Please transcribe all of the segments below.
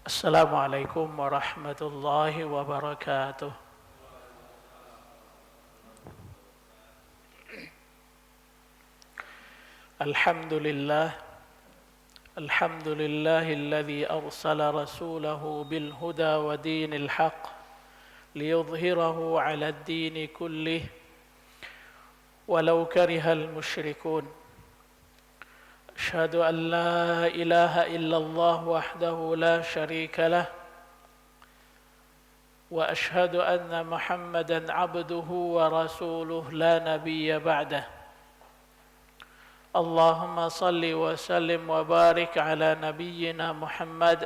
Assalamualaikum warahmatullahi wabarakatuh. Alhamdulillah, alladzi arsala rasulahu bil huda wa dinil haqq liyudhhirahu 'ala ad-din kullih walau karihal musyrikun. Asyhadu an la ilaha illallah wahdahu la syarika lah wa asyhadu anna Muhammadan 'abduhu wa rasuluh la nabiyya ba'dah. Allahumma salli wa sallim wa barik ala nabiyyina Muhammad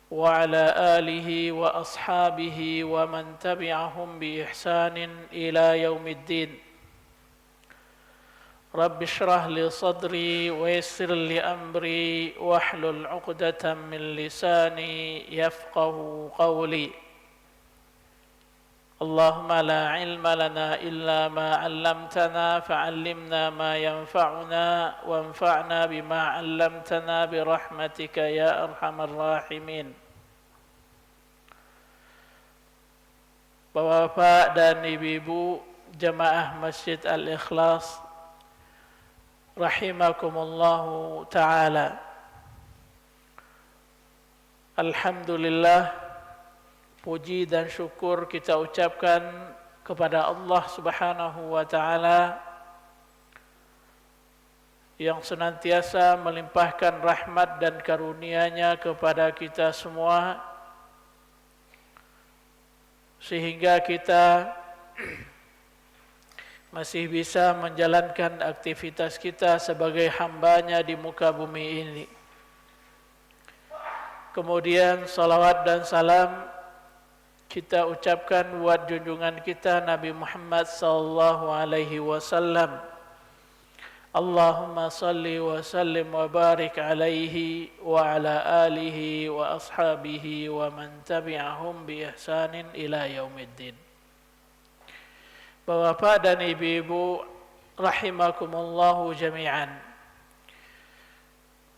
wa ala alihi wa ashabihi wa man tabi'ahum bi ihsanin ila yaumiddin. Rabbi shrah li sadri wa yassir li amri wahlul 'uqdatam min lisani yafqahu qawli. Allahumma la ilma lana illa ma 'allamtana fa'allimna ma yanfa'una wanfa'na bima 'allamtana bi rahmatika ya arhamar rahimin. Bapak-bapak dan ibu-ibu jamaah Masjid Al-Ikhlas rahimakumullahu ta'ala. Alhamdulillah, puji dan syukur kita ucapkan kepada Allah Subhanahu wa ta'ala yang senantiasa melimpahkan rahmat dan karunia-Nya kepada kita semua, sehingga kita masih bisa menjalankan aktivitas kita sebagai hamba-Nya di muka bumi ini. Kemudian salawat dan salam kita ucapkan buat junjungan kita Nabi Muhammad sallallahu alaihi wasallam. Allahumma salli wa sallim wa barik alaihi wa ala alihi wa ashabihi wa man tabi'ahum bi ihsanin ila yaumiddin. Bapak dan ibu-ibu rahimakumullahu jami'an.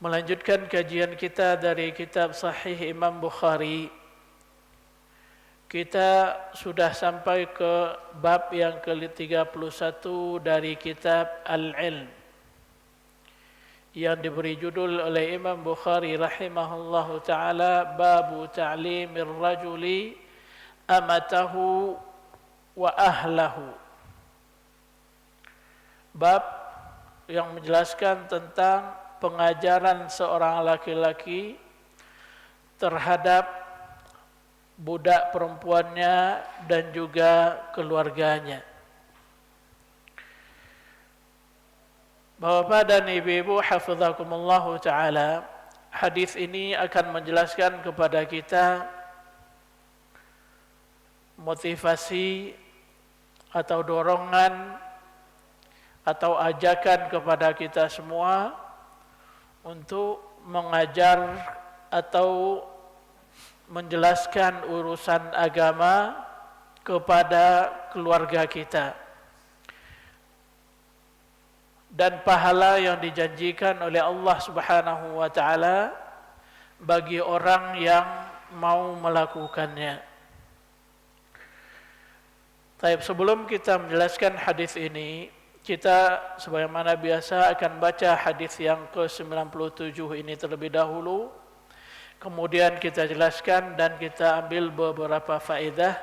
Melanjutkan kajian kita dari kitab Sahih Imam Bukhari. Kita sudah sampai ke bab yang ke-31 dari kitab Al-Ilm yang diberi judul oleh Imam Bukhari rahimahullahu ta'ala, Babu ta'limir rajuli amatahu wa ahlahu. Bab yang menjelaskan tentang pengajaran seorang laki-laki terhadap budak perempuannya dan juga keluarganya. Bapak dan ibu-ibu hafizakumullahu ta'ala, hadis ini akan menjelaskan kepada kita motivasi atau dorongan atau ajakan kepada kita semua untuk mengajar atau menjelaskan urusan agama kepada keluarga kita, dan pahala yang dijanjikan oleh Allah Subhanahu wa ta'ala bagi orang yang mau melakukannya. Baik, sebelum kita menjelaskan hadis ini, kita sebagaimana biasa akan baca hadis yang ke-97 ini terlebih dahulu. Kemudian kita jelaskan dan kita ambil beberapa faedah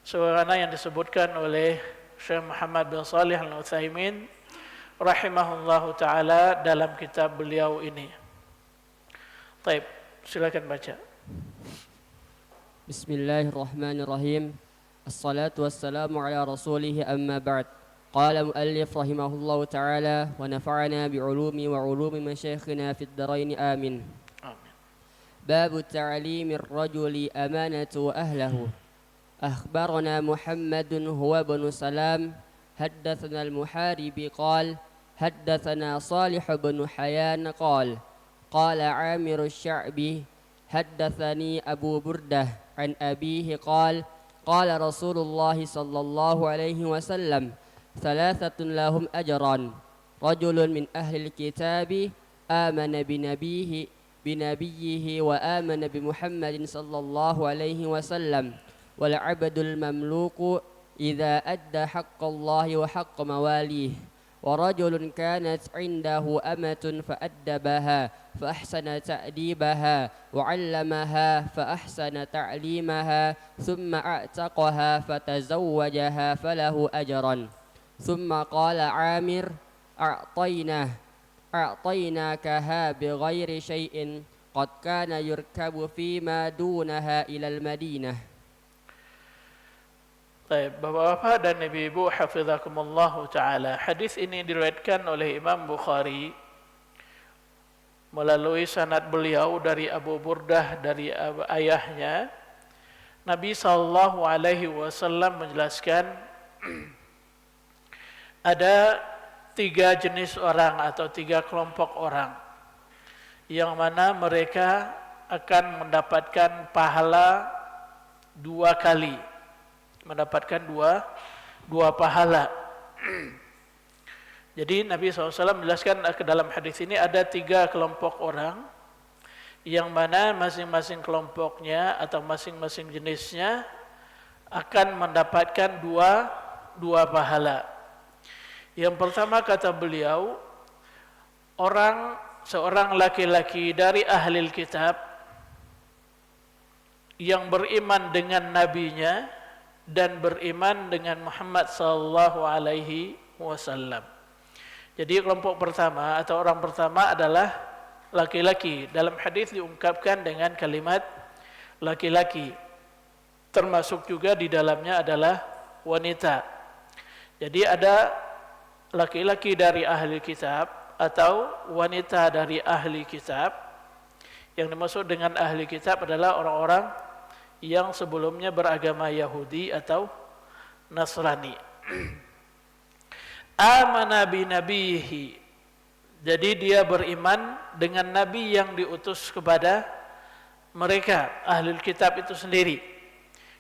sebagaimana yang disebutkan oleh Syekh Muhammad bin Shalih Al-Utsaimin rahimahullahu taala dalam kitab beliau ini. Baik, silakan baca. Bismillahirrahmanirrahim. Assalatu wassalamu ala rasulih amma ba'd. Qala muallif rahimahullahu ta'ala wa nafa'ana bi'ulumi wa ulumi masyayikhina fid darain amin. Amin. Bab ta'limir rajuli amanatu ahlihi. Akhbarana Muhammadun huwa ibn Salam haddatsana al-Muharibi qala haddatsana Salih bin Hayyan qala qala Amir asy-Sya'bi haddatsani Abu Burdah an abihi qala qala Rasulullah sallallahu alaihi wasallam ثلاثة لهم أجران رجل من أهل الكتاب آمن بنبيه بنبيه وآمن بمحمد صلى الله عليه وسلم والعبد المملوك إذا أدى حق الله وحق مواليه ورجل كانت عنده أمة فأدبها فأحسن تأديبها وعلمها فأحسن تعليمها ثم أعتقها فتزوجها فله أجرا ثم قال عامر أعطيناكها بغير شيء قد كان يركب فيما دونها إلى المدينة. Baik, Bapak-bapak dan Ibu-ibu hafizakumullah taala. Hadis ini diriwayatkan oleh Imam Bukhari melalui sanad beliau dari Abu Burdah dari ayahnya. Nabi sallallahu alaihi wasallam menjelaskan ada 3 jenis orang atau 3 kelompok orang yang mana mereka akan mendapatkan pahala 2 kali, mendapatkan dua pahala. Jadi Nabi SAW menjelaskan ke dalam hadis ini ada 3 kelompok orang yang mana masing-masing kelompoknya atau masing-masing jenisnya akan mendapatkan dua pahala. Yang pertama kata beliau, seorang laki-laki dari ahli kitab yang beriman dengan nabinya dan beriman dengan Muhammad sallallahu alaihi wasallam. Jadi kelompok pertama atau orang pertama adalah laki-laki. Dalam hadis diungkapkan dengan kalimat laki-laki. Termasuk juga di dalamnya adalah wanita. Jadi ada laki-laki dari ahli kitab atau wanita dari ahli kitab. Yang dimaksud dengan ahli kitab adalah orang-orang yang sebelumnya beragama Yahudi atau Nasrani. Amana bi nabihi. Jadi dia beriman dengan nabi yang diutus kepada mereka, ahli kitab itu sendiri.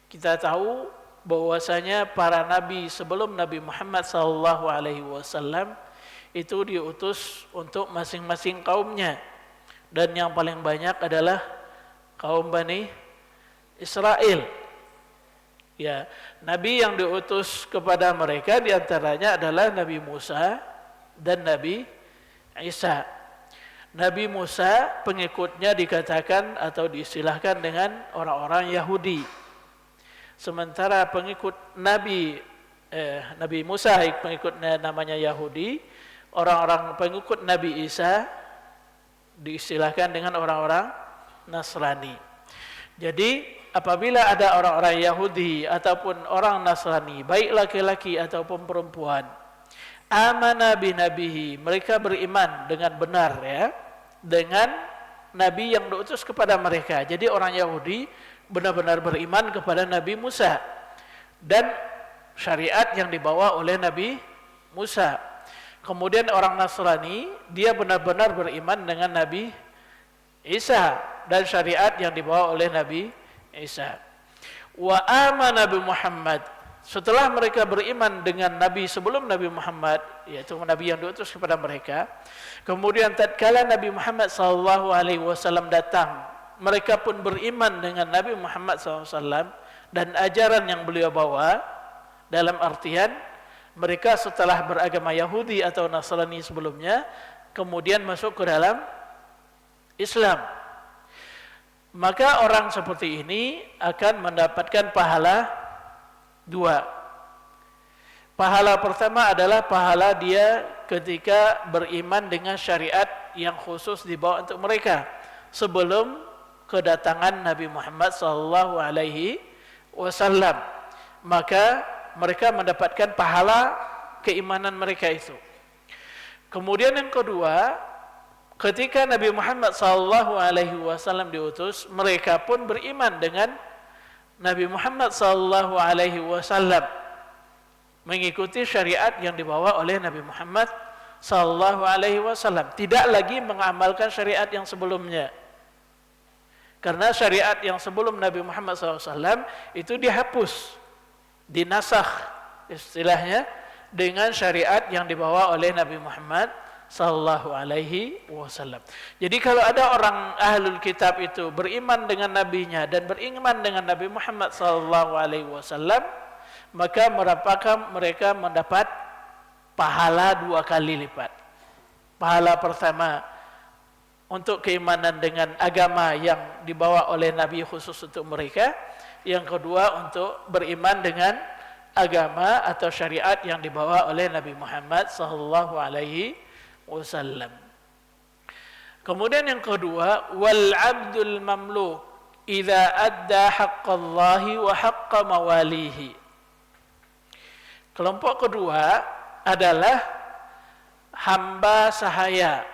Kita tahu bahwasanya para nabi sebelum Nabi Muhammad sallallahu alaihi wasallam itu diutus untuk masing-masing kaumnya. Dan yang paling banyak adalah kaum Bani Israel. Ya, nabi yang diutus kepada mereka diantaranya adalah Nabi Musa dan Nabi Isa. Nabi Musa pengikutnya dikatakan atau diistilahkan dengan orang-orang Yahudi. Sementara pengikut Nabi Musa pengikutnya namanya Yahudi, orang-orang pengikut Nabi Isa diistilahkan dengan orang-orang Nasrani. Jadi apabila ada orang-orang Yahudi ataupun orang Nasrani, baik laki-laki ataupun perempuan, amana bi nabihi, mereka beriman dengan benar ya, dengan nabi yang diutus kepada mereka. Jadi orang Yahudi benar-benar beriman kepada Nabi Musa dan syariat yang dibawa oleh Nabi Musa. Kemudian orang Nasrani, dia benar-benar beriman dengan Nabi Isa dan syariat yang dibawa oleh Nabi Isa. Wa amana bi Muhammad. Setelah mereka beriman dengan nabi sebelum Nabi Muhammad, yaitu nabi yang diutus kepada mereka, kemudian tatkala Nabi Muhammad sallallahu alaihi wasallam datang, mereka pun beriman dengan Nabi Muhammad sallallahu alaihi wasallam dan ajaran yang beliau bawa, dalam artian mereka setelah beragama Yahudi atau Nasrani sebelumnya kemudian masuk ke dalam Islam. Maka orang seperti ini akan mendapatkan pahala 2. Pahala pertama adalah pahala dia ketika beriman dengan syariat yang khusus dibawa untuk mereka sebelum kedatangan Nabi Muhammad sallallahu alaihi wasallam. Maka mereka mendapatkan pahala keimanan mereka itu. Kemudian yang kedua, ketika Nabi Muhammad sallallahu alaihi wasallam diutus, mereka pun beriman dengan Nabi Muhammad sallallahu alaihi wasallam, mengikuti syariat yang dibawa oleh Nabi Muhammad sallallahu alaihi wasallam, tidak lagi mengamalkan syariat yang sebelumnya. Karena syariat yang sebelum Nabi Muhammad SAW itu dihapus, dinasakh istilahnya dengan syariat yang dibawa oleh Nabi Muhammad sallallahu alaihi wasallam. Jadi kalau ada orang ahlul kitab itu beriman dengan nabinya dan beriman dengan Nabi Muhammad sallallahu alaihi wasallam, maka mereka mendapat pahala 2 kali lipat. Pahala pertama untuk keimanan dengan agama yang dibawa oleh Nabi khusus untuk mereka. Yang kedua untuk beriman dengan agama atau syariat yang dibawa oleh Nabi Muhammad sallallahu alaihi wasallam. Kemudian yang kedua, wal 'abdul mamluk idza adda haqqallahi wa haqqa mawalihi. Kelompok kedua adalah hamba sahaya,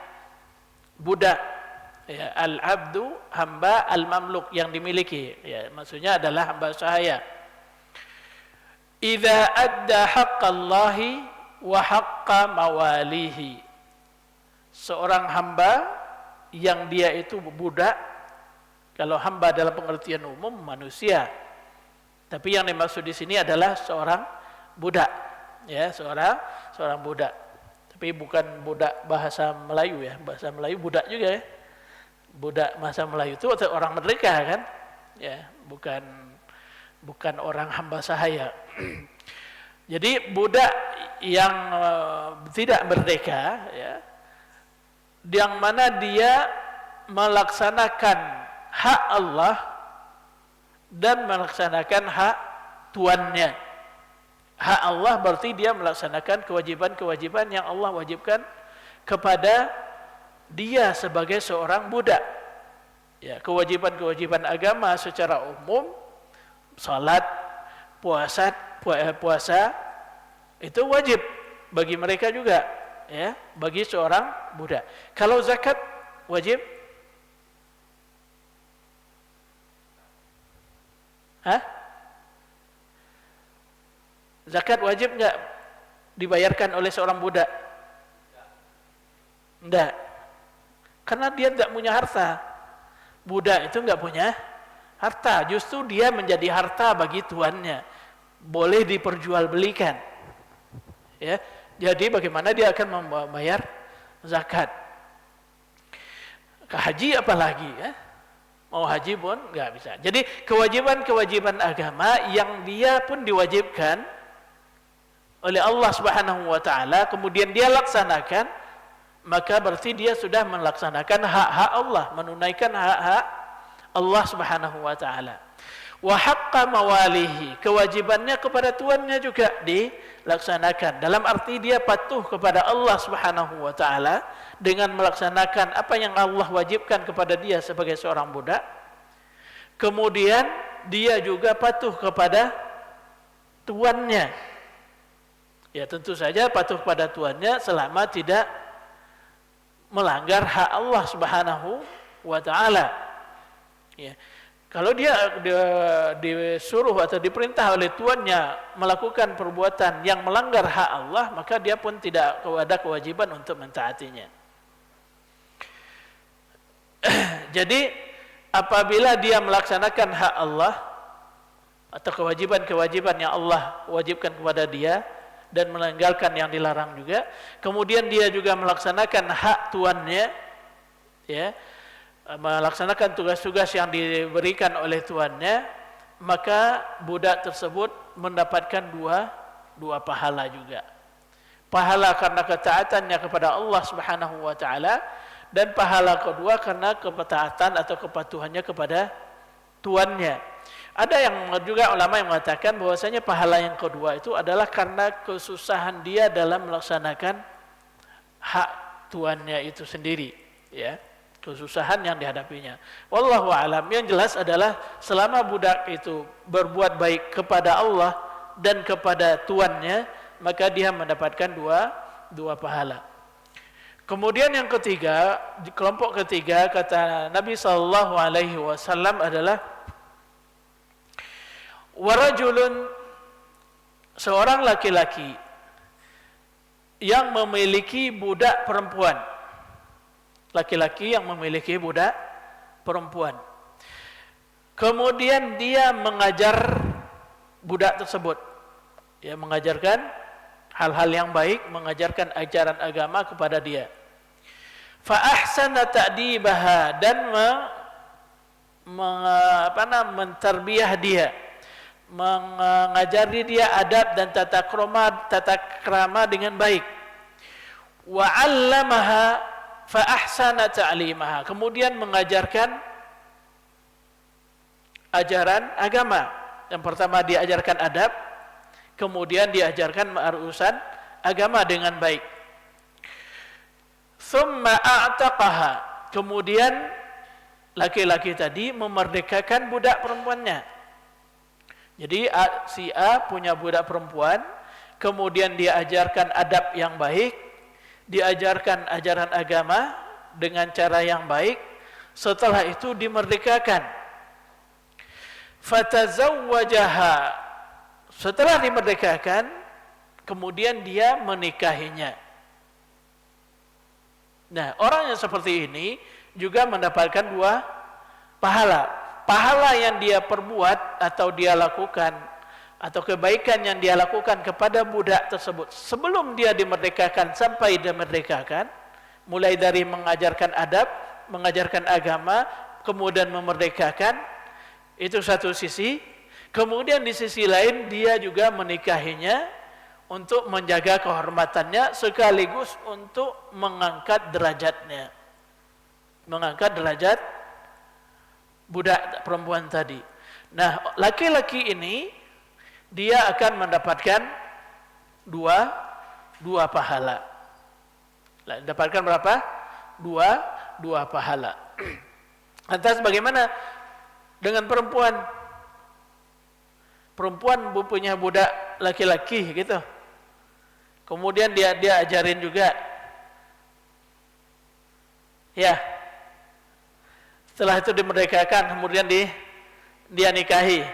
budak. Ya, al-'abdu hamba, al-mamluk yang dimiliki. Ya, maksudnya adalah hamba sahaya. Idza adda haqqallahi wa haqqa mawalihi. Seorang hamba yang dia itu budak, kalau hamba dalam pengertian umum manusia, tapi yang dimaksud di sini adalah seorang budak, ya, seorang budak. Tapi bukan budak bahasa Melayu ya, bahasa Melayu budak juga ya. Budak bahasa Melayu itu orang merdeka kan, ya, bukan orang hamba sahaya. Jadi budak yang tidak merdeka, ya, yang mana dia melaksanakan hak Allah dan melaksanakan hak tuannya. Hak Allah berarti dia melaksanakan kewajiban-kewajiban yang Allah wajibkan kepada dia sebagai seorang budak. Ya, kewajiban-kewajiban agama secara umum, salat, puasa itu wajib bagi mereka juga, ya, bagi seorang budak. Kalau zakat wajib? Zakat wajib enggak dibayarkan oleh seorang budak? Enggak. Karena dia tidak punya harta. Budak itu enggak punya harta, justru dia menjadi harta bagi tuannya. Boleh diperjualbelikan. Ya. Jadi bagaimana dia akan membayar zakat? Ke haji apalagi, ya? Mau haji pun nggak bisa. Jadi kewajiban-kewajiban agama yang dia pun diwajibkan oleh Allah Subhanahu wa taala, kemudian dia laksanakan, maka berarti dia sudah melaksanakan hak-hak Allah, menunaikan hak-hak Allah Subhanahu wa taala. Wa haqqa mawalihi, kewajibannya kepada tuannya juga dilaksanakan. Dalam arti dia patuh kepada Allah Subhanahu wa taala dengan melaksanakan apa yang Allah wajibkan kepada dia sebagai seorang budak. Kemudian dia juga patuh kepada tuannya. Ya, tentu saja patuh pada tuannya selama tidak melanggar hak Allah Subhanahu wa taala. Ya. Kalau dia disuruh atau diperintah oleh tuannya melakukan perbuatan yang melanggar hak Allah, maka dia pun tidak ada kewajiban untuk mentaatinya. Jadi apabila dia melaksanakan hak Allah atau kewajiban-kewajiban yang Allah wajibkan kepada dia dan meninggalkan yang dilarang juga, kemudian dia juga melaksanakan hak tuannya, ya, melaksanakan tugas-tugas yang diberikan oleh tuannya, maka budak tersebut mendapatkan dua pahala juga. Pahala karena ketaatannya kepada Allah Subhanahu wa taala, dan pahala kedua karena ketaatan atau kepatuhannya kepada tuannya. Ada yang juga ulama yang mengatakan bahwasanya pahala yang kedua itu adalah karena kesusahan dia dalam melaksanakan hak tuannya itu sendiri, ya. Kesusahan yang dihadapinya. Wallahu a'lam. Yang jelas adalah selama budak itu berbuat baik kepada Allah dan kepada tuannya, maka dia mendapatkan dua pahala. Kemudian yang ketiga, di kelompok ketiga kata Nabi sallallahu alaihi wasallam adalah warajulun, seorang laki-laki yang memiliki budak perempuan. Laki-laki yang memiliki budak perempuan. Kemudian dia mengajar budak tersebut, ya, mengajarkan hal-hal yang baik, mengajarkan ajaran agama kepada dia. fa ahsana ta'dibaha, dan mentarbiyah dia, mengajari dia adab dan tata krama dengan baik. Wa 'allamaha fa ahsana ta'limaha, kemudian mengajarkan ajaran agama. Yang pertama diajarkan adab, kemudian diajarkan urusan agama dengan baik. Thumma a'taqaha, kemudian laki-laki tadi memerdekakan budak perempuannya. Jadi si A punya budak perempuan, kemudian dia ajarkan adab yang baik, diajarkan ajaran agama dengan cara yang baik, setelah itu dimerdekakan. Fatazawwajaha, setelah dimerdekakan, kemudian dia menikahinya. Nah, orang yang seperti ini juga mendapatkan dua pahala. Pahala yang dia perbuat atau dia lakukan, atau kebaikan yang dia lakukan kepada budak tersebut sebelum dia dimerdekakan sampai dimerdekakan, mulai dari mengajarkan adab, mengajarkan agama, kemudian memerdekakan, itu satu sisi. Kemudian di sisi lain dia juga menikahinya untuk menjaga kehormatannya sekaligus untuk mengangkat derajatnya, mengangkat derajat budak perempuan tadi. Nah, laki-laki ini dia akan mendapatkan dua pahala. Mendapatkan berapa? Dua pahala. Lantas bagaimana dengan perempuan? Perempuan punya budak laki-laki gitu. Kemudian dia ajarin juga. Ya. Setelah itu dimerdekakan, kemudian dia nikahi.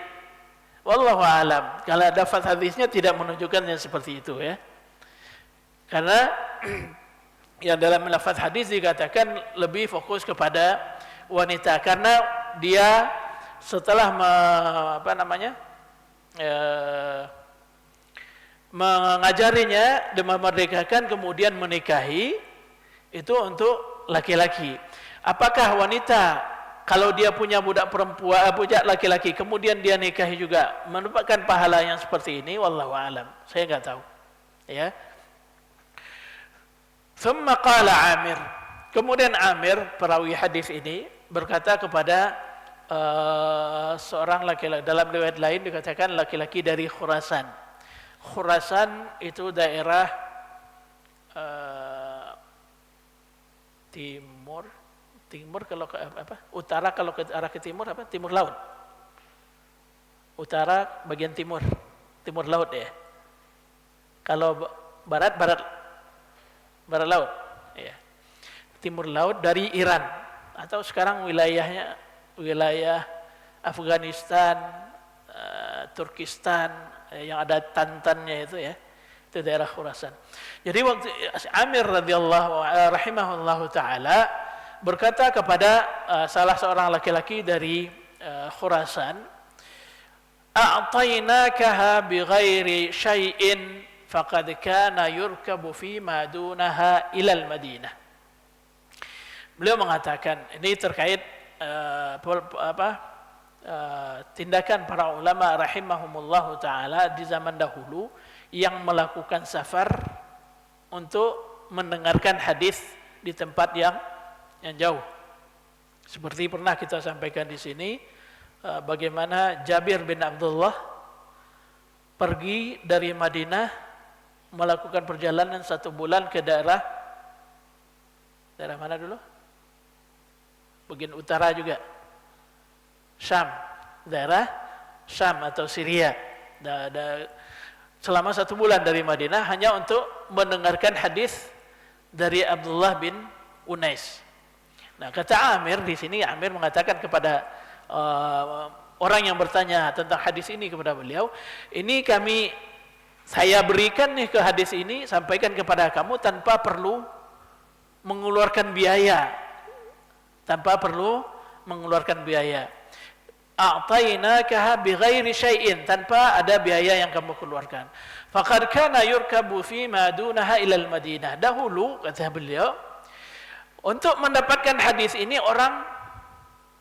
Wallahu a'lam. Kalau lafaz hadisnya tidak menunjukkan yang seperti itu ya. Karena yang dalam lafaz hadis dikatakan lebih fokus kepada wanita, karena dia setelah mengajarinya dan memerdekakan kemudian menikahi, itu untuk laki-laki. Apakah wanita kalau dia punya budak perempuan, budak laki-laki, kemudian dia nikahi juga mendapatkan pahala yang seperti ini? Wallahu a'lam. Saya enggak tahu. Ya. Thumma qala Amir. Kemudian Amir, perawi hadis ini, berkata kepada seorang laki-laki, dalam riwayat lain dikatakan laki-laki dari Khurasan. Khurasan itu daerah timur kalau ke utara, kalau ke arah ke timur timur laut. Utara bagian timur laut ya. Kalau barat laut ya. Timur laut dari Iran, atau sekarang wilayah Afghanistan, Turkistan, yang ada Tantannya itu ya. Itu daerah Khurasan. Jadi waktu Amir rahimahullahu taala berkata kepada salah seorang laki-laki dari Khurasan, "A'tainakaha bighairi syai'in faqad kana yurkabu fi ma dunaha ilal Madinah." Beliau mengatakan, ini terkait tindakan para ulama rahimahumullahu taala di zaman dahulu yang melakukan safar untuk mendengarkan hadis di tempat yang jauh. Seperti pernah kita sampaikan di sini, bagaimana Jabir bin Abdullah pergi dari Madinah melakukan perjalanan 1 bulan ke daerah mana dulu? Bagian utara juga, Syam, daerah Syam atau Syria. Selama 1 bulan dari Madinah hanya untuk mendengarkan hadis dari Abdullah bin Unais. Nah, kata Amir di sini, Amir mengatakan kepada orang yang bertanya tentang hadis ini kepada beliau, ini saya berikan nih ke hadis ini, sampaikan kepada kamu tanpa perlu mengeluarkan biaya. A'tainakaha bighairi syai'in, tanpa ada biaya yang kamu keluarkan. Faqad kana yurkabu fi ma dunaha ilal Madinah. Dahulu, kata beliau, Untuk mendapatkan hadis ini orang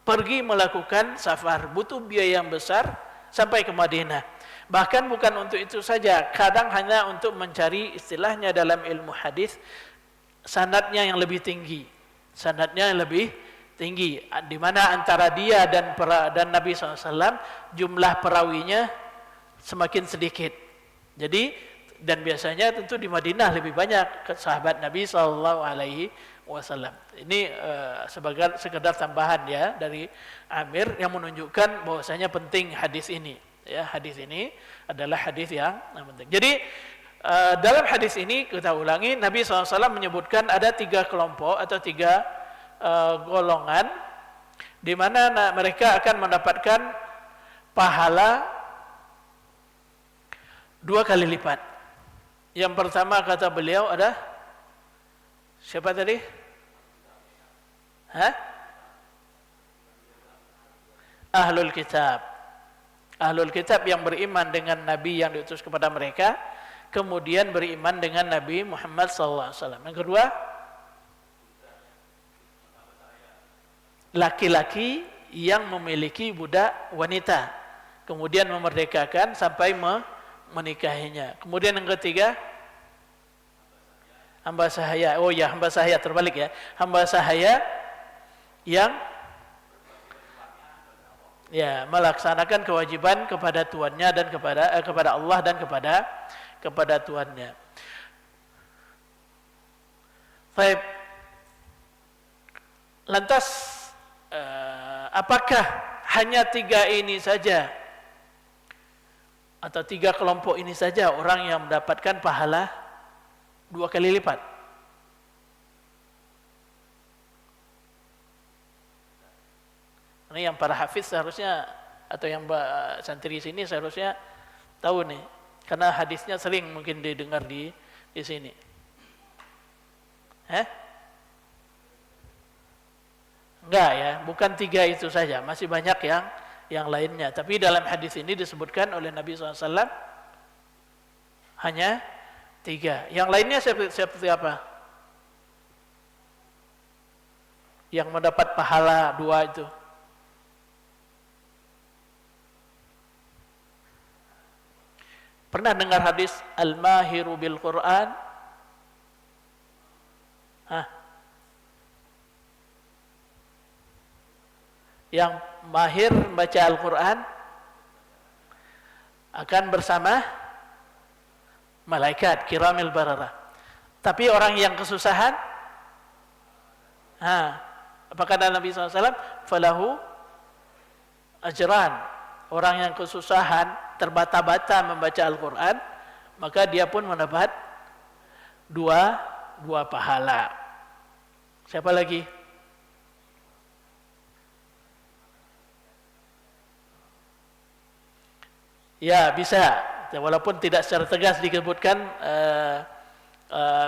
pergi melakukan safar, butuh biaya yang besar sampai ke Madinah. Bahkan bukan untuk itu saja, kadang hanya untuk mencari istilahnya dalam ilmu hadis sanadnya yang lebih tinggi. Sanadnya yang lebih tinggi, di mana antara dia dan Nabi SAW jumlah perawinya semakin sedikit. Jadi dan biasanya tentu di Madinah lebih banyak sahabat Nabi SAW. Ini sekedar tambahan ya dari Amir yang menunjukkan bahwasanya penting hadis ini. Ya, hadis ini adalah hadis yang penting. Jadi dalam hadis ini kita ulangi, Nabi SAW menyebutkan ada 3 kelompok atau 3 golongan di mana mereka akan mendapatkan pahala 2 kali lipat. Yang pertama kata beliau ada siapa tadi? Ahlul kitab. Ahlul kitab yang beriman dengan Nabi yang diutus kepada mereka, kemudian beriman dengan Nabi Muhammad SAW. Yang kedua, laki-laki yang memiliki budak wanita, kemudian memerdekakan sampai menikahinya. Kemudian yang ketiga, hamba sahaya. Oh ya, hamba sahaya, terbalik ya. Hamba sahaya yang melaksanakan kewajiban kepada tuannya dan kepada Allah dan kepada tuannya. Baik. Lantas apakah hanya 3 ini saja atau 3 kelompok ini saja orang yang mendapatkan pahala 2 kali lipat? Ini yang para hafiz seharusnya atau yang santri sini seharusnya tahu nih, karena hadisnya sering mungkin didengar di sini. Enggak ya, bukan 3 itu saja, masih banyak yang lainnya. Tapi dalam hadis ini disebutkan oleh Nabi SAW hanya 3. Yang lainnya seperti apa? Yang mendapat pahala 2 itu. Pernah dengar hadis Al-Mahiru bil Quran? Yang mahir membaca Al-Quran akan bersama malaikat kiramil bararah. Tapi orang yang kesusahan, apa kata Nabi SAW? Falahu ajran. Orang yang kesusahan terbata-bata membaca Al-Quran, maka dia pun mendapat 2 pahala. Siapa lagi? Ya, bisa. Walaupun tidak secara tegas disebutkan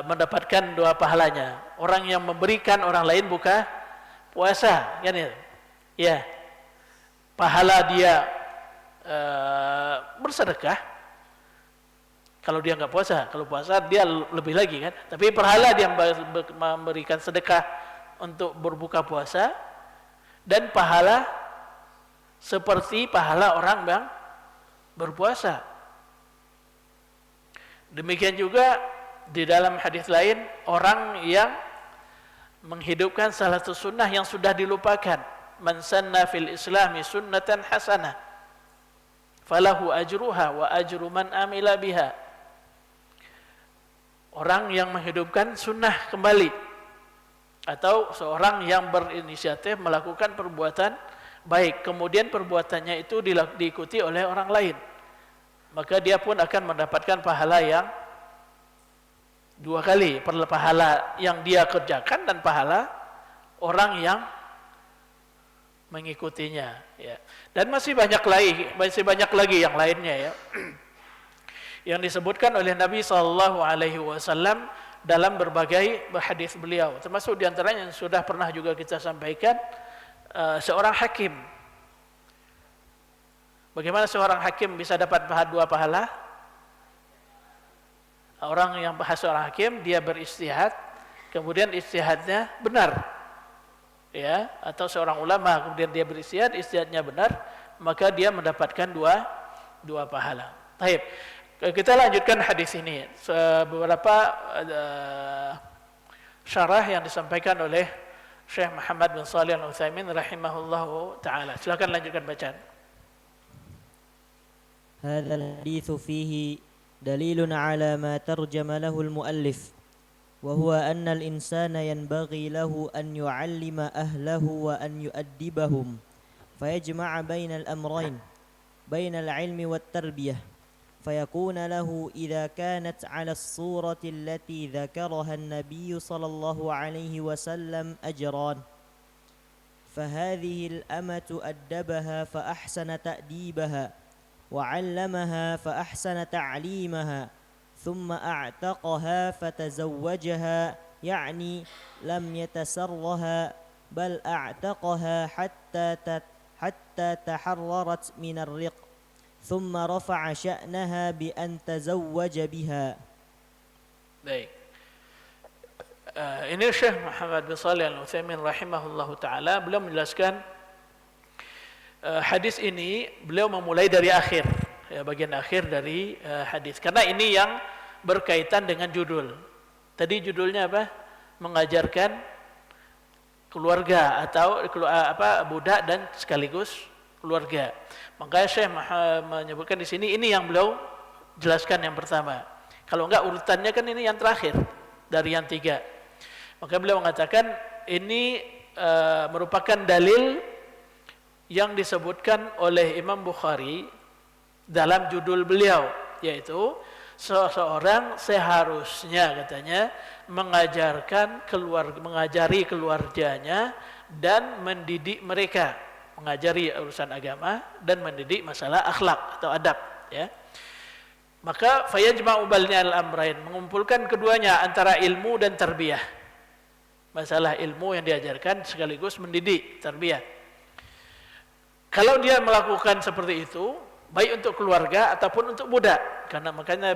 mendapatkan 2 pahalanya. Orang yang memberikan orang lain buka puasa, kan ya? Ya. Pahala dia bersedekah. Kalau dia enggak puasa, kalau puasa dia lebih lagi kan. Tapi pahala dia memberikan sedekah untuk berbuka puasa, dan pahala seperti pahala orang yang berpuasa. Demikian juga di dalam hadis lain, orang yang menghidupkan salah satu sunnah yang sudah dilupakan. Man sanna fil islami sunnatan hasanah falahu ajruha wa ajru man amila biha. Orang yang menghidupkan sunnah kembali, atau seorang yang berinisiatif melakukan perbuatan baik, kemudian perbuatannya itu diikuti oleh orang lain, maka dia pun akan mendapatkan pahala yang 2 kali, pahala yang dia kerjakan dan pahala orang yang mengikutinya, ya. Dan masih banyak lagi yang lainnya, ya, yang disebutkan oleh Nabi SAW dalam berbagai hadis beliau, termasuk diantaranya yang sudah pernah juga kita sampaikan, seorang hakim. Bagaimana seorang hakim bisa dapat 2 pahala? Orang yang seorang hakim, dia beristihad, kemudian ijtihadnya benar, ya, atau seorang ulama kemudian dia beristihad, ijtihadnya benar, maka dia mendapatkan dua pahala. Baik, kita lanjutkan hadis ini. Beberapa syarah yang disampaikan oleh Syekh Muhammad bin Shalih Al-Utsaimin rahimahullahu taala. Silakan lanjutkan bacaan. هذا الحديث فيه دليل على ما ترجم له المؤلف، وهو أن الإنسان ينبغي له أن يعلم أهله وأن يؤدبهم، فيجمع بين الأمرين، بين العلم والتربية، فيكون له إذا كانت على الصورة التي ذكرها النبي صلى الله عليه وسلم أجران. فهذه الأمة أدبها فأحسن تأديبها، وعلمها فأحسن تعليمها، ثم أعتقها فتزوجها، يعني لم يتسرها بل أعتقها حتى تحررت من الرق، ثم رفع شأنها بأن تزوج بها. Baik. Ini Syekh Muhammad bin Shalih Al-Utsaimin rahimahullahu taala, beliau menjelaskan hadis ini, beliau memulai dari akhir, ya, bagian akhir dari hadis, karena ini yang berkaitan dengan judul. Tadi judulnya apa? Mengajarkan keluarga atau budak dan sekaligus keluarga. Makanya Syekh menyebutkan di sini ini yang beliau jelaskan yang pertama. Kalau enggak urutannya kan ini yang terakhir dari yang tiga. Maka beliau mengatakan ini merupakan dalil yang disebutkan oleh Imam Bukhari dalam judul beliau, yaitu seseorang seharusnya katanya mengajari keluarganya dan mendidik mereka, mengajari urusan agama dan mendidik masalah akhlak atau adab, ya. Maka fayajma'u bainal amrayn, mengumpulkan keduanya antara ilmu dan tarbiyah. Masalah ilmu yang diajarkan sekaligus mendidik, tarbiyah. Kalau dia melakukan seperti itu, baik untuk keluarga ataupun untuk budak, karena makanya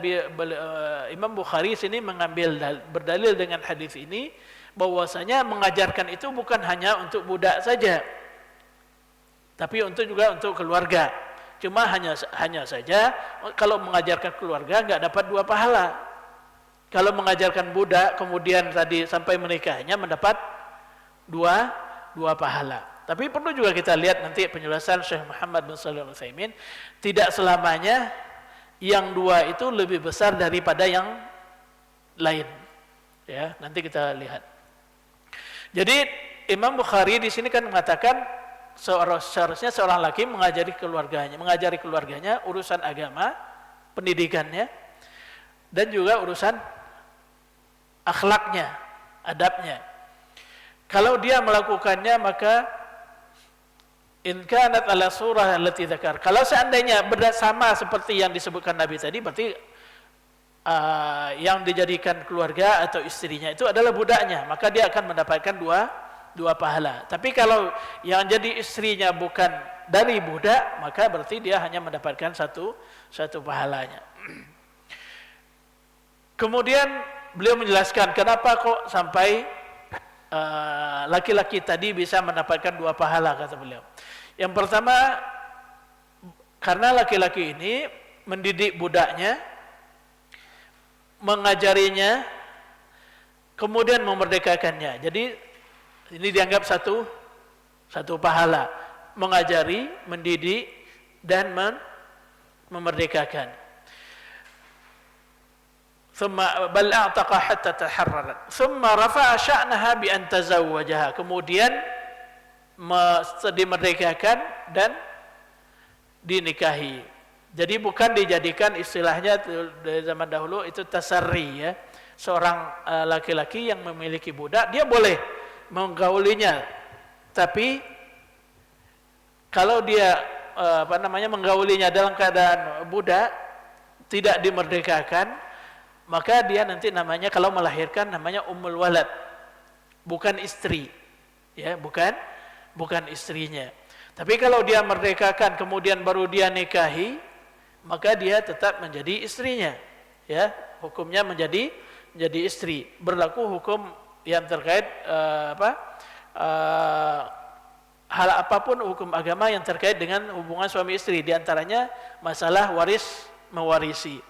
Imam Bukhari sini berdalil dengan hadis ini bahwasanya mengajarkan itu bukan hanya untuk budak saja, tapi juga untuk keluarga. Cuma hanya saja kalau mengajarkan keluarga nggak dapat dua pahala. Kalau mengajarkan budak kemudian tadi sampai menikahnya mendapat dua pahala. Tapi perlu juga kita lihat nanti penjelasan Syekh Muhammad bin Shalih Al-Utsaimin, tidak selamanya yang dua itu lebih besar daripada yang lain. Ya, nanti kita lihat. Jadi Imam Bukhari di sini kan mengatakan seharusnya seorang laki mengajari keluarganya urusan agama, pendidikannya, dan juga urusan akhlaknya, adabnya. Kalau dia melakukannya maka in kanat ala surah allati dzakar. Kalau seandainya bersama seperti yang disebutkan Nabi tadi, berarti yang dijadikan keluarga atau istrinya itu adalah budaknya, maka dia akan mendapatkan dua pahala. Tapi kalau yang jadi istrinya bukan dari budak, maka berarti dia hanya mendapatkan satu pahalanya. Kemudian beliau menjelaskan kenapa kok sampai laki-laki tadi bisa mendapatkan dua pahala, kata beliau. Yang pertama, karena laki-laki ini mendidik budaknya, mengajarinya, kemudian memerdekakannya. Jadi ini dianggap satu pahala, mengajari, mendidik, dan memerdekakan. Bal a'taqa hatta taharrarat. Thumma rafa'a sya'naha bi an tazawwajaha. Kemudian dimerdekakan dan dinikahi. Jadi bukan dijadikan istilahnya dari zaman dahulu itu tasarri, ya. Seorang laki-laki yang memiliki budak, dia boleh menggaulinya. Tapi kalau dia menggaulinya dalam keadaan budak, tidak dimerdekakan, maka dia nanti namanya kalau melahirkan namanya ummul walad, bukan istri, ya, bukan istrinya. Tapi kalau dia merdekakan kemudian baru dia nikahi, maka dia tetap menjadi istrinya, ya, hukumnya menjadi istri. Berlaku hukum yang terkait hal apapun hukum agama yang terkait dengan hubungan suami istri, diantaranya masalah waris mewarisi.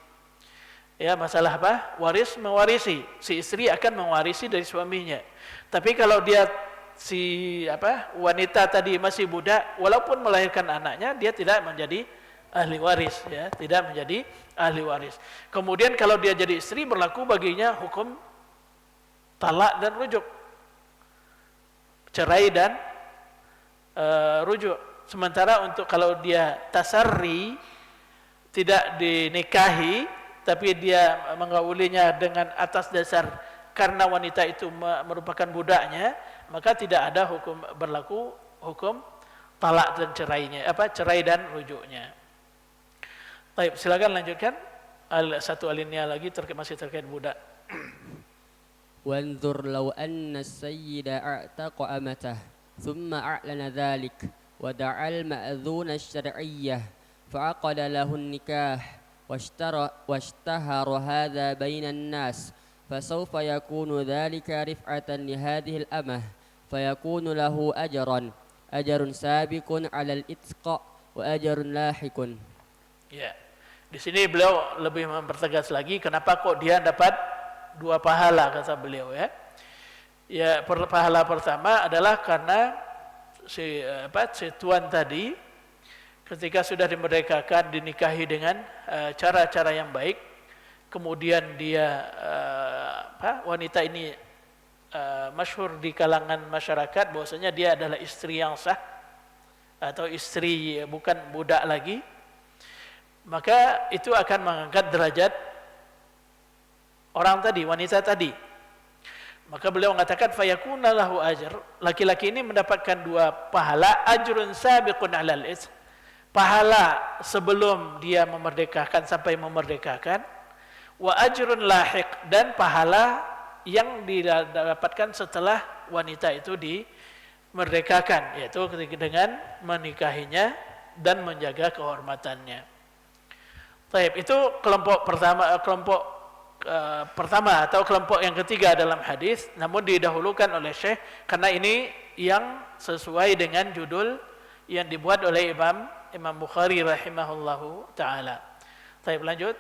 Ya, masalah apa? Waris mewarisi. Si istri akan mewarisi dari suaminya. Tapi kalau dia wanita tadi masih budak, walaupun melahirkan anaknya, dia tidak menjadi ahli waris, ya, tidak menjadi ahli waris. Kemudian kalau dia jadi istri, berlaku baginya hukum talak dan rujuk, cerai dan rujuk. Sementara untuk kalau dia tasarri, tidak dinikahi, tapi dia mengawulinya dengan atas dasar karena wanita itu merupakan budaknya, maka tidak ada berlaku hukum talak dan cerai dan rujuknya. Baik, silakan lanjutkan satu alinea lagi masih terkait budak. وانظر لو أن السيد أعتق أمته ثم أعلن ذلك ودعا المأذون الشرعية فعقد له النكاح واشتهر هذا بين الناس فسوف يكون ذلك رفعة لهذه الأمة فيكون له أجر سابق على الإتق وأجر لاحق. Ya, di sini beliau lebih mempertegas lagi kenapa kok dia dapat 2 pahala, kata beliau, ya. Ya, pahala pertama adalah karena si tuan tadi ketika sudah dimerdekakan, dinikahi dengan cara-cara yang baik, kemudian dia wanita ini masyhur di kalangan masyarakat bahwasanya dia adalah istri yang sah atau istri bukan budak lagi, maka itu akan mengangkat derajat orang tadi, wanita tadi. Maka beliau mengatakan fayakuna lahu ajr, laki-laki ini mendapatkan 2 pahala, ajrun sabiqun 'alal is, pahala sebelum dia memerdekakan sampai memerdekakan, wa ajrun lahiq, dan pahala yang didapatkan setelah wanita itu dimerdekakan, yaitu dengan menikahinya dan menjaga kehormatannya. Baik, itu kelompok pertama atau kelompok yang ketiga dalam hadis, namun didahulukan oleh Syekh karena ini yang sesuai dengan judul yang dibuat oleh Imam Bukhari rahimahullahu taala. Baik, lanjut.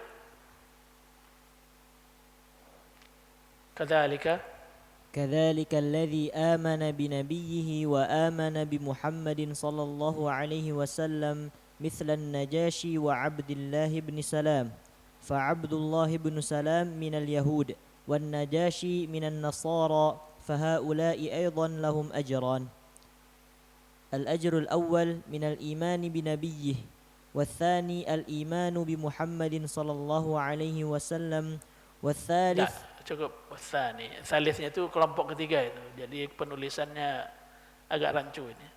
كذلك الذي آمن بنبيه وآمن بمحمد صلى الله عليه وسلم مثل النجاشي وعبد الله بن سلام فعبد الله بن سلام من اليهود والنجاشي من النصارى فهؤلاء أيضا لهم أجران الأجر الأول من الإيمان بنبيه والثاني الإيمان بمحمد صلى الله عليه وسلم والثالث cukup wasani. Salisnya itu kelompok ketiga itu. Jadi penulisannya agak rancu ini.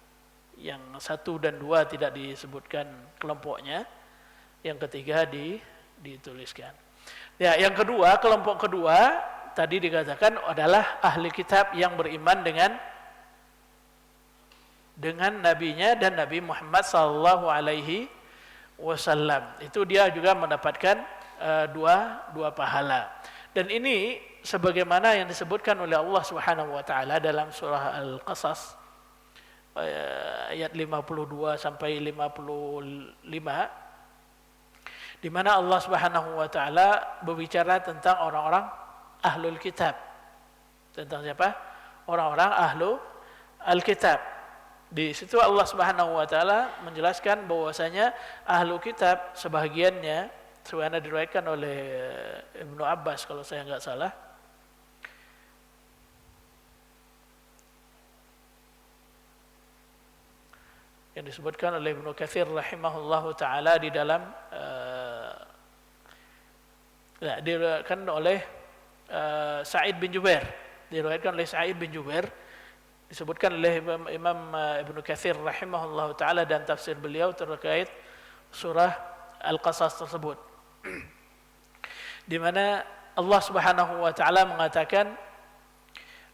Yang 1 dan 2 tidak disebutkan kelompoknya. Yang ketiga dituliskan. Ya, yang kedua, kelompok kedua tadi dikatakan adalah ahli kitab yang beriman dengan nabinya dan Nabi Muhammad sallallahu alaihi wasallam. Itu dia juga mendapatkan dua pahala. Dan ini sebagaimana yang disebutkan oleh Allah Subhanahu wa taala dalam surah Al-Qasas ayat 52 sampai 55, di mana Allah Subhanahu wa taala berbicara tentang orang-orang ahlul kitab. Tentang siapa? Orang-orang ahlu al-kitab. Di situ Allah Subhanahu wa taala menjelaskan bahwasanya ahlu kitab sebahagiannya sebagaimana diriwayatkan oleh Ibnu Abbas kalau saya enggak salah, yang disebutkan oleh Ibnu Katsir rahimahullahu taala di dalam diriwayatkan oleh Sa'id bin Jubair, diriwayatkan oleh Sa'id bin Jubair, disebutkan oleh Imam Ibnu Katsir rahimahullahu taala dan tafsir beliau terkait surah Al-Qasas tersebut, di mana Allah Subhanahu wa taala mengatakan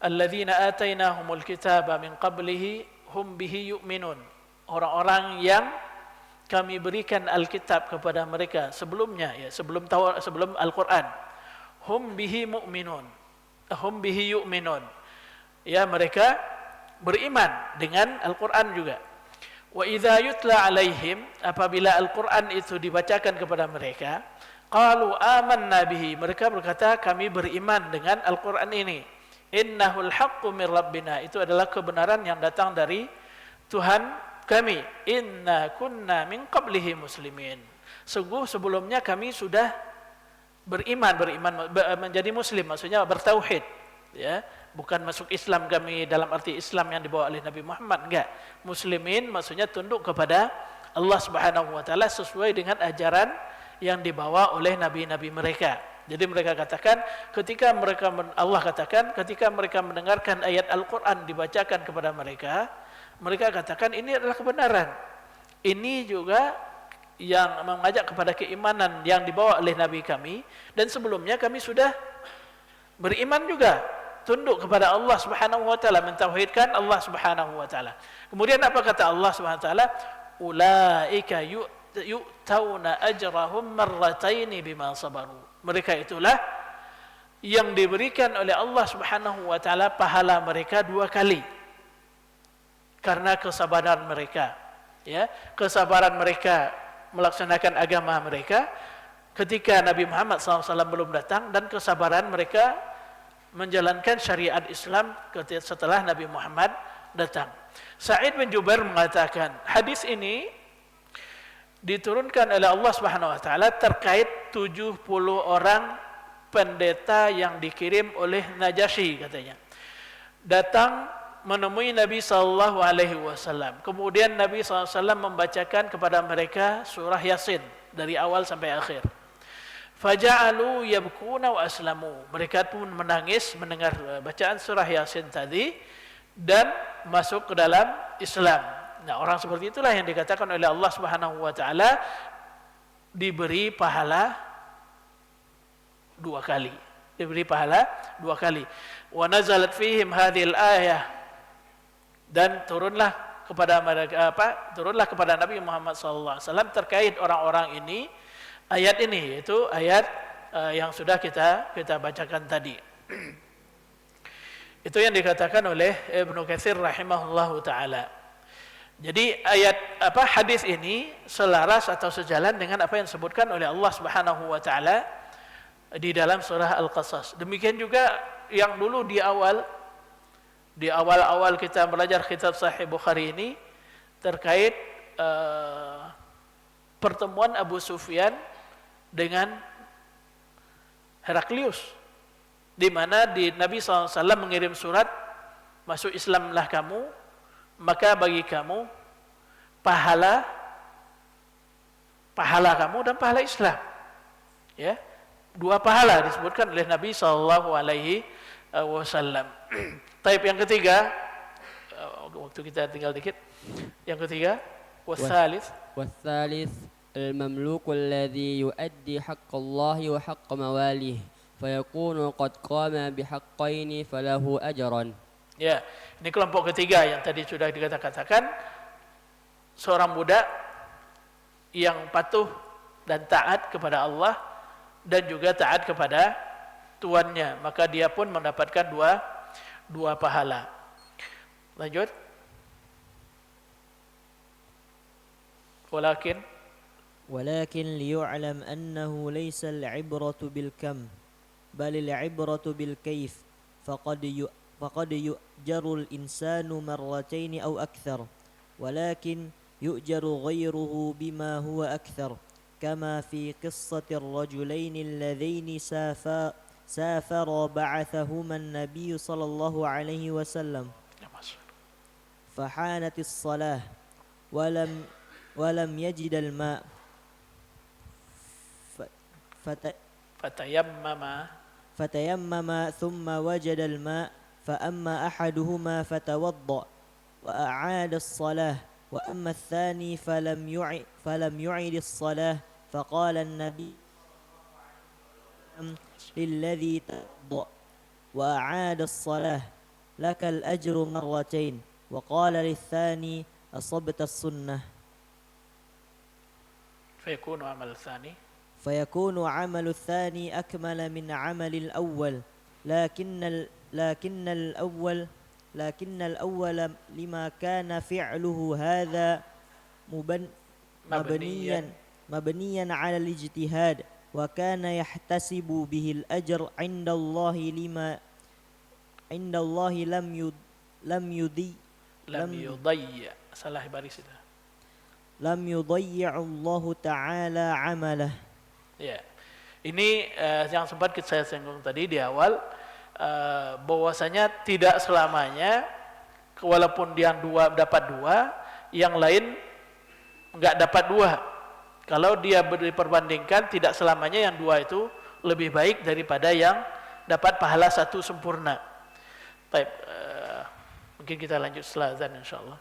alladzina atainahumul kitaba min qablihi hum bihi yu'minun, orang-orang yang kami berikan Alkitab kepada mereka sebelumnya, ya, sebelum Al-Qur'an, hum bihi mu'minun, hum bihi yu'minun, ya mereka beriman dengan Al-Qur'an juga. Wa idza yutla alaihim, apabila Al-Qur'an itu dibacakan kepada mereka, qalu amanna bihi, mereka berkata kami beriman dengan Al-Qur'an ini. Innahul haqqu mir rabbina, itu adalah kebenaran yang datang dari Tuhan kami. Inna kunna min qablihi muslimin, sungguh sebelumnya kami sudah beriman menjadi muslim, maksudnya bertauhid, ya, bukan masuk Islam kami dalam arti Islam yang dibawa oleh Nabi Muhammad, enggak. Muslimin maksudnya tunduk kepada Allah Subhanahu wa taala sesuai dengan ajaran yang dibawa oleh nabi-nabi mereka. Jadi mereka katakan Allah katakan ketika mereka mendengarkan ayat Al-Qur'an dibacakan kepada mereka, mereka katakan ini adalah kebenaran. Ini juga yang mengajak kepada keimanan yang dibawa oleh nabi kami, dan sebelumnya kami sudah beriman juga, tunduk kepada Allah Subhanahu wa taala, mentauhidkan Allah Subhanahu wa taala. Kemudian apa kata Allah Subhanahu wa taala? Ulaika yu'tauna ajrahum marrataini bima sabaru. Mereka itulah yang diberikan oleh Allah Subhanahu wa taala pahala mereka 2 kali karena kesabaran mereka, ya, kesabaran mereka melaksanakan agama mereka ketika Nabi Muhammad SAW belum datang, dan kesabaran mereka menjalankan syariat Islam setelah Nabi Muhammad datang. Sa'id bin Jubair mengatakan, hadis ini diturunkan oleh Allah Subhanahu wa taala terkait 70 orang pendeta yang dikirim oleh Najasyi, katanya. Datang menemui Nabi sallallahu alaihi wasallam. Kemudian Nabi sallallahu alaihi wasallam membacakan kepada mereka surah Yasin dari awal sampai akhir. Faja'alu yabkuna wa aslamu. Mereka pun menangis mendengar bacaan surah Yasin tadi dan masuk ke dalam Islam. Nah, orang seperti itulah yang dikatakan oleh Allah Subhanahu wa taala diberi pahala 2 kali. Diberi pahala 2 kali. Wa nazalat fihim hadhil ayah, dan turunlah kepada mereka turunlah kepada Nabi Muhammad sallallahu alaihi wasallam terkait orang-orang ini ayat ini, yaitu ayat yang sudah kita bacakan tadi. Itu yang dikatakan oleh Ibnu Katsir rahimahullahu taala. Jadi hadis ini selaras atau sejalan dengan apa yang disebutkan oleh Allah Subhanahu wa taala di dalam surah Al-Qasas. Demikian juga yang dulu di awal kita belajar kitab Sahih Bukhari ini terkait pertemuan Abu Sufyan dengan Heraklius, di mana Nabi SAW mengirim surat, masuk Islamlah kamu, maka bagi kamu pahala kamu dan pahala Islam, ya, 2 pahala disebutkan oleh Nabi sallallahu alaihi wasallam. Taib yang ketiga, waktu kita tinggal dikit. Yang ketiga, wasalits المملوك الذي يؤدي حق الله وحق مواليه فيكون قد قام بحقين فله أجرا. Ya, ini kelompok ketiga yang tadi sudah dikatakan, seorang budak yang patuh dan taat kepada Allah dan juga taat kepada tuannya, maka dia pun mendapatkan dua pahala. Lanjut. ولكن ليعلم أنه ليس العبرة بالكم بل العبرة بالكيف فقد يؤجر الإنسان مرتين أو أكثر ولكن يؤجر غيره بما هو أكثر كما في قصة الرجلين اللذين سافرا بعثهما النبي صلى الله عليه وسلم فحانت الصلاة ولم يجد الماء فتيمم ثم وجد الماء فأما أحدهما فتوضأ وأعاد الصلاة وأما الثاني فلم يعد الصلاة فقال النبي للذي توضأ وأعاد الصلاة لك الأجر مرتين وقال للثاني أصبت السنة فيكون عمل الثاني أكمل من عمل الأول لكن الأول لكن الأول لما كان فعله هذا مبنيا مبنيا على الاجتهاد وكان يحتسب به الأجر عند الله لما عند الله لم يضيع salah baris itu. لم يضيع الله تعالى عمله. Ya. Ini yang sempat saya singgung tadi di awal, bahwasanya tidak selamanya walaupun yang dua dapat dua, yang lain enggak dapat dua. Kalau dia diperbandingkan, tidak selamanya yang dua itu lebih baik daripada yang dapat pahala satu sempurna. Baik, mungkin kita lanjut setelah azan insyaallah.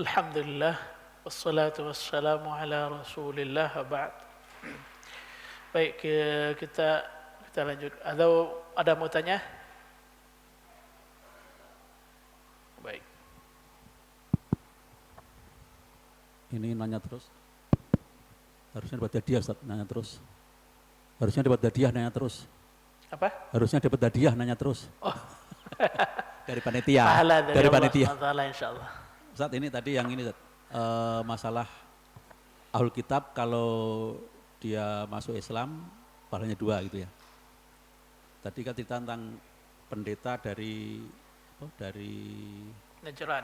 Alhamdulillah, wassalatu wassalamu ala Rasulillah wa ba'd. Baik, kita lanjut. Ada mau tanya? Baik. Ini nanya terus. Harusnya dapat hadiah, Ustaz, nanya terus. Harusnya dapat hadiah, nanya terus. Apa? Harusnya dapat hadiah, nanya terus. Oh. Dari panitia. Pahala Dari panitia. Allah insyaallah. Ustaz, ini tadi yang ini, Ustaz, masalah ahlul kitab kalau dia masuk Islam, pahalanya 2 gitu ya. Tadi kan cerita tentang pendeta dari Najran.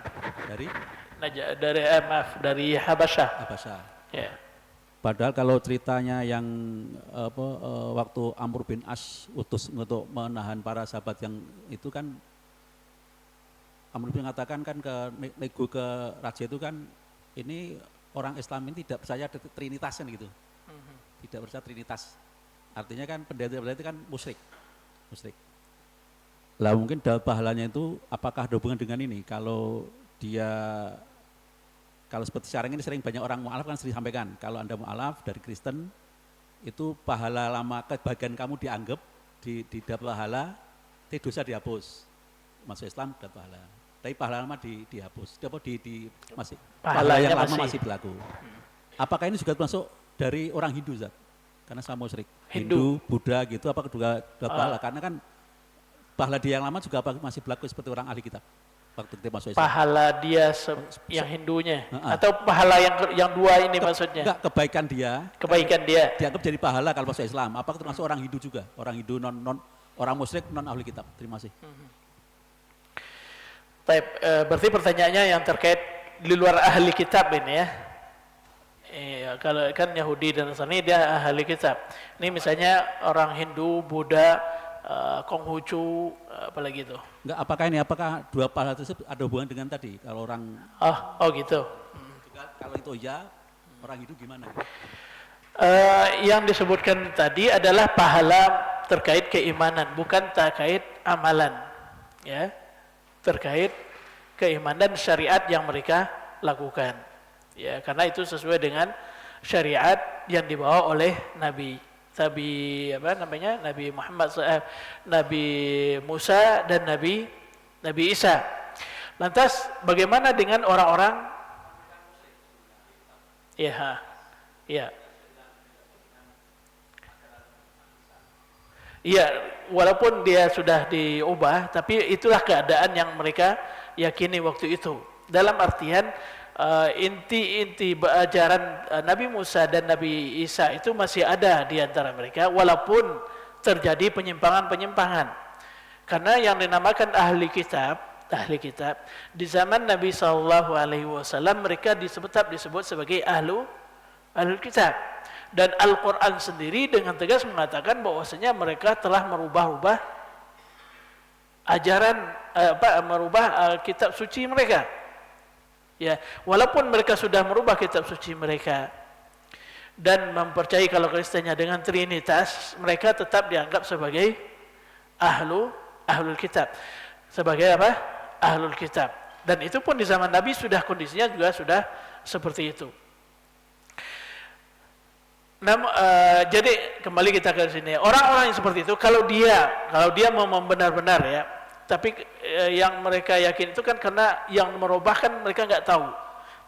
dari Habasyah. Habasyah. Ya. Padahal kalau ceritanya yang waktu Amr bin As utus untuk menahan para sahabat yang itu kan, Amr bin mengatakan kan nego ke raja itu kan, ini orang Islam ini tidak percaya Trinitas kan gitu. Tidak percaya Trinitas. Artinya kan pendeta-pendeta itu kan musyrik. Lah mungkin pahalanya itu apakah ada hubungan dengan ini? Kalau seperti sekarang ini sering banyak orang mu'alaf kan sering sampaikan, kalau Anda mu'alaf dari Kristen, itu pahala lama kebahagiaan kamu dianggap, dapat pahala, dosa dihapus. Masuk Islam dapat pahala. Tapi pahala lama dihapus. Pahala yang lama masih berlaku. Apakah ini juga termasuk dari orang Hindu, Zat? Karena sama musyrik. Hindu, Buddha gitu, apakah juga dapat pahala? Karena kan pahala dia yang lama juga masih berlaku seperti orang ahli kitab. Waktu kita masuk Islam. Pahala dia yang Hindunya atau pahala yang 2 ini maksudnya? Enggak, kebaikan dia dianggap jadi pahala kalau masuk Islam. Apakah termasuk orang Hindu juga? Orang Hindu orang musyrik non ahli kitab. Terima kasih. Baik, berarti pertanyaannya yang terkait di luar ahli kitab ini ya. Kalau kan Yahudi dan Nasrani dia ahli kitab. Ini misalnya orang Hindu, Buddha, Konghucu, apalagi itu. Enggak, apakah 2 pahala tersebut ada hubungan dengan tadi? Kalau orang Oh gitu. Kalau itu ya, orang Hindu gimana? Yang disebutkan tadi adalah pahala terkait keimanan, bukan terkait amalan, ya, terkait keimanan syariat yang mereka lakukan, ya, karena itu sesuai dengan syariat yang dibawa oleh Nabi Muhammad, Nabi Musa dan Nabi Isa. Lantas bagaimana dengan orang-orang? Iya, walaupun dia sudah diubah, tapi itulah keadaan yang mereka yakini waktu itu. Dalam artian inti ajaran Nabi Musa dan Nabi Isa itu masih ada di antara mereka, walaupun terjadi penyimpangan-penyimpangan. Karena yang dinamakan ahli kitab di zaman Nabi SAW mereka disebut sebagai ahlul kitab. Dan Al-Quran sendiri dengan tegas mengatakan bahwasanya mereka telah merubah ajaran, merubah kitab suci mereka. Ya, walaupun mereka sudah merubah kitab suci mereka dan mempercayai kalau Kristennya dengan Trinitas, mereka tetap dianggap sebagai ahlul kitab. Sebagai apa? Ahlul kitab. Dan itu pun di zaman Nabi kondisinya juga sudah seperti itu. Jadi kembali kita ke sini, orang-orang yang seperti itu kalau dia mau benar-benar ya, tapi yang mereka yakin itu kan karena yang merubah kan mereka nggak tahu,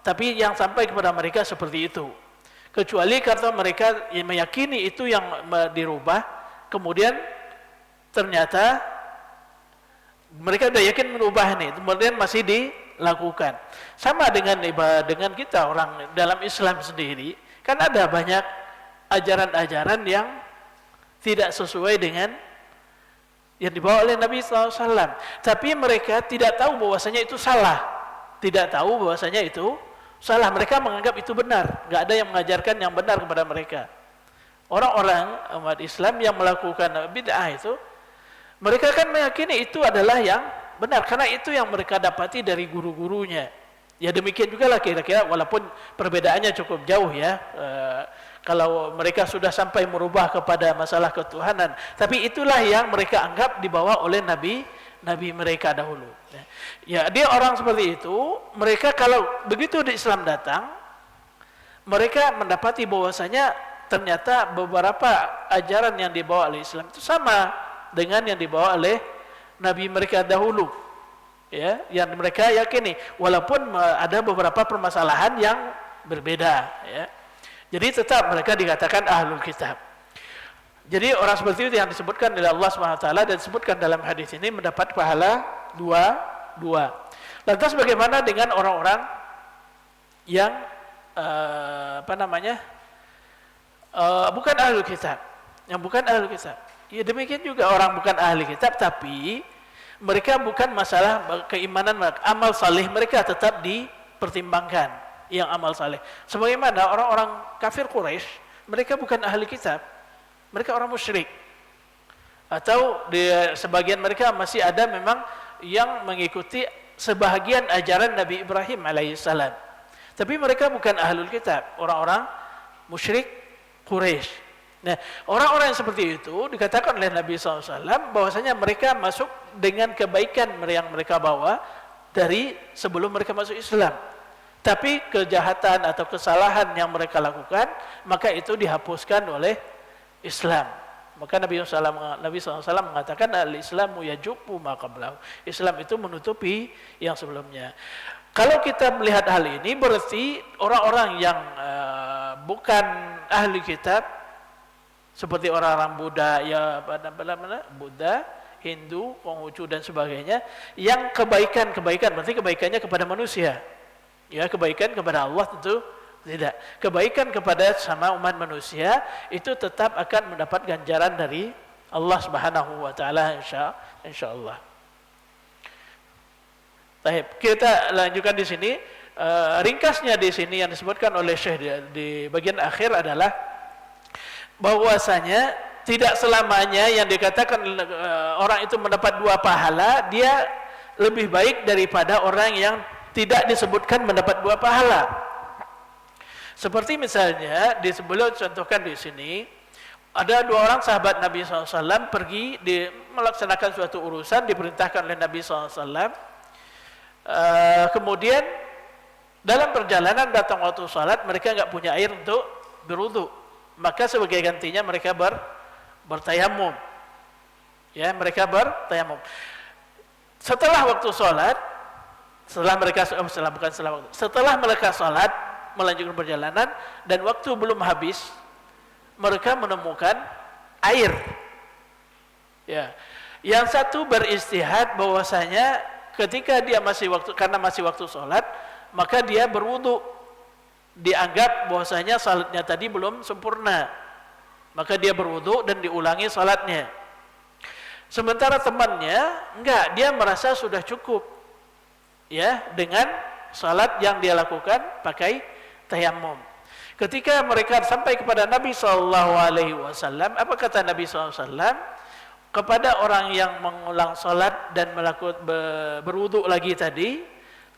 tapi yang sampai kepada mereka seperti itu, kecuali karena mereka meyakini itu yang dirubah, kemudian ternyata mereka sudah yakin merubah ini, kemudian masih dilakukan. Sama dengan kita orang dalam Islam sendiri, kan ada banyak ajaran-ajaran yang tidak sesuai dengan yang dibawa oleh Nabi SAW. Tapi mereka tidak tahu bahwasanya itu salah. Mereka menganggap itu benar. Nggak ada yang mengajarkan yang benar kepada mereka. Orang-orang umat Islam yang melakukan bid'ah itu, mereka kan meyakini itu adalah yang benar. Karena itu yang mereka dapati dari guru-gurunya. Ya demikian juga lah kira-kira, walaupun perbedaannya cukup jauh ya. Kalau mereka sudah sampai merubah kepada masalah ketuhanan, tapi itulah yang mereka anggap dibawa oleh Nabi nabi mereka dahulu. Ya, dia orang seperti itu, mereka kalau begitu di Islam datang, mereka mendapati bahwasanya ternyata beberapa ajaran yang dibawa oleh Islam itu sama dengan yang dibawa oleh nabi mereka dahulu. Ya, yang mereka yakini, walaupun ada beberapa permasalahan yang berbeda, ya. Jadi tetap mereka dikatakan ahlul kitab. Jadi orang seperti itu yang disebutkan oleh Allah SWT dan disebutkan dalam hadis ini mendapat pahala dua. Lantas bagaimana dengan orang-orang yang bukan ahlul kitab, yang bukan ahlul kitab? Ya demikian juga orang bukan ahli kitab, tapi mereka bukan masalah keimanan, amal saleh mereka tetap dipertimbangkan, yang amal saleh. Sebagaimana orang-orang kafir Quraisy, mereka bukan ahli kitab, mereka orang musyrik. Atau sebagian mereka masih ada memang yang mengikuti sebahagian ajaran Nabi Ibrahim alaihissalam. Tapi mereka bukan ahlul kitab, orang-orang musyrik Quraisy. Nah, orang-orang yang seperti itu dikatakan oleh Nabi SAW bahwasanya mereka masuk dengan kebaikan yang mereka bawa dari sebelum mereka masuk Islam. Tapi kejahatan atau kesalahan yang mereka lakukan, maka itu dihapuskan oleh Islam. Maka Nabi SAW mengatakan al-Islamu yajubu ma qablahu. Islam itu menutupi yang sebelumnya. Kalau kita melihat hal ini, berarti orang-orang yang bukan ahli kitab, seperti orang-orang Buddha, ya Buddha, Hindu, Konghucu dan sebagainya, yang kebaikan berarti kebaikannya kepada manusia. Ya, kebaikan kepada Allah tentu tidak. Kebaikan kepada sama umat manusia itu tetap akan mendapat ganjaran dari Allah Subhanahu wa taala insyaallah. Baik, kita lanjutkan di sini. Ringkasnya di sini yang disebutkan oleh Syekh di bagian akhir adalah bahwasanya tidak selamanya yang dikatakan orang itu mendapat dua pahala, dia lebih baik daripada orang yang tidak disebutkan mendapat dua pahala. Seperti misalnya disebut contohkan di sini, ada dua orang sahabat Nabi SAW pergi melaksanakan suatu urusan, diperintahkan oleh Nabi SAW. Kemudian dalam perjalanan datang waktu salat, mereka nggak punya air untuk berwudu. Maka sebagai gantinya mereka bertayamum. Ya, mereka bertayamum. Setelah waktu salat, setelah mereka salat melanjutkan perjalanan dan waktu belum habis, mereka menemukan air. Ya. Yang satu beristihad bahwasanya ketika dia masih waktu salat, maka dia berwudu. Dianggap bahwasanya salatnya tadi belum sempurna, maka dia berwudu dan diulangi salatnya. Sementara temannya enggak, dia merasa sudah cukup ya dengan salat yang dia lakukan pakai tayammum. Ketika mereka sampai kepada Nabi SAW, apa kata Nabi SAW kepada orang yang mengulang salat dan melakukan berwudu lagi tadi?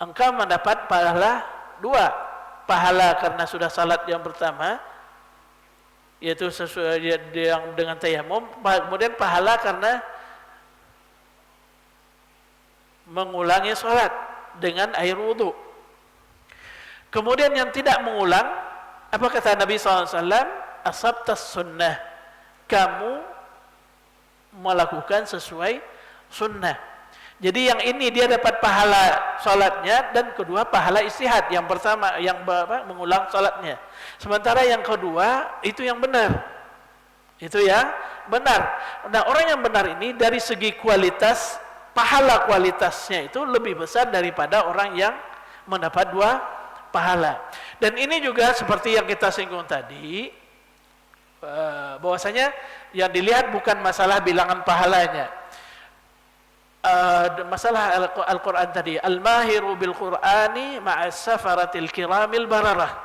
Engkau mendapat pahala dua. Pahala karena sudah salat yang pertama, yaitu sesuai yang dengan tayamum, kemudian pahala karena mengulangi salat dengan air wudu. Kemudian yang tidak mengulang, apa kata Nabi SAW? Asabtas sunnah, kamu melakukan sesuai sunnah. Jadi yang ini dia dapat pahala salatnya dan kedua pahala istihad. Yang pertama yang mengulang salatnya. Sementara yang kedua itu yang benar. Itu yang benar. Nah, orang yang benar ini dari segi kualitas, pahala kualitasnya itu lebih besar daripada orang yang mendapat dua pahala. Dan ini juga seperti yang kita singgung tadi, bahwasanya yang dilihat bukan masalah bilangan pahalanya. Masalah Al-Quran tadi, al-mahiru bil Qur'ani ma'as safaratil kiramil bararah.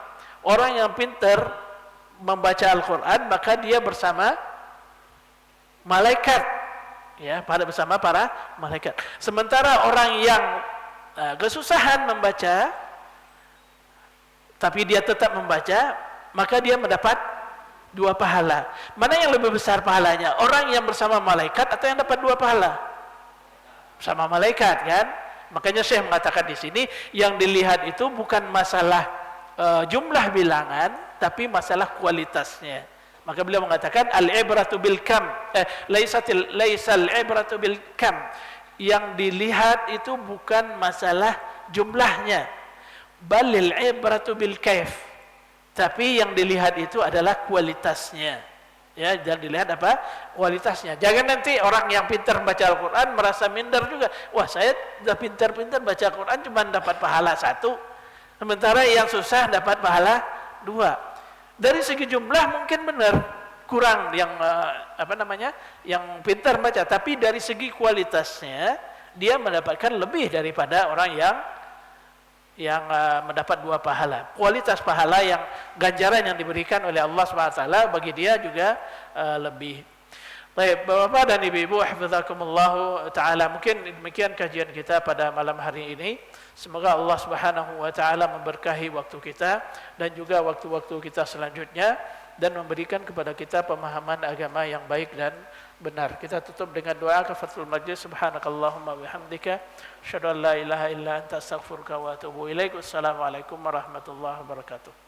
Orang yang pintar membaca Al-Quran maka dia bersama malaikat, ya, bersama para malaikat. Sementara orang yang kesusahan membaca tapi dia tetap membaca, maka dia mendapat dua pahala. Mana yang lebih besar pahalanya? Orang yang bersama malaikat atau yang dapat dua pahala? sama malaikat kan. Makanya Syekh mengatakan di sini yang dilihat itu bukan masalah jumlah bilangan, tapi masalah kualitasnya. Maka beliau mengatakan al-ibratu bil kam, laisal ibratu bil kam. Yang dilihat itu bukan masalah jumlahnya, balil ibratu bil kaif. Tapi yang dilihat itu adalah kualitasnya. Ya, dan dilihat apa? Kualitasnya. Jangan nanti orang yang pintar baca Al-Quran merasa minder juga. Wah, saya sudah pintar-pintar baca Al-Quran cuma dapat pahala 1. Sementara yang susah dapat pahala 2. Dari segi jumlah mungkin benar kurang yang yang pintar baca, tapi dari segi kualitasnya dia mendapatkan lebih daripada orang yang mendapat 2 pahala. Kualitas pahala yang ganjaran yang diberikan oleh Allah SWT bagi dia juga lebih. Baik, Bapak dan Ibu-ibu, hafizakumullah taala. Mungkin demikian kajian kita pada malam hari ini. Semoga Allah Subhanahu wa taala memberkahi waktu kita dan juga waktu-waktu kita selanjutnya dan memberikan kepada kita pemahaman agama yang baik dan benar. Kita tutup dengan doa kafaratul majlis. Subhanakallahumma bihamdika asyhadu an la ilaha illa anta astaghfiruka wa atubu ilaik. Wassalamualaikum warahmatullahi wabarakatuh.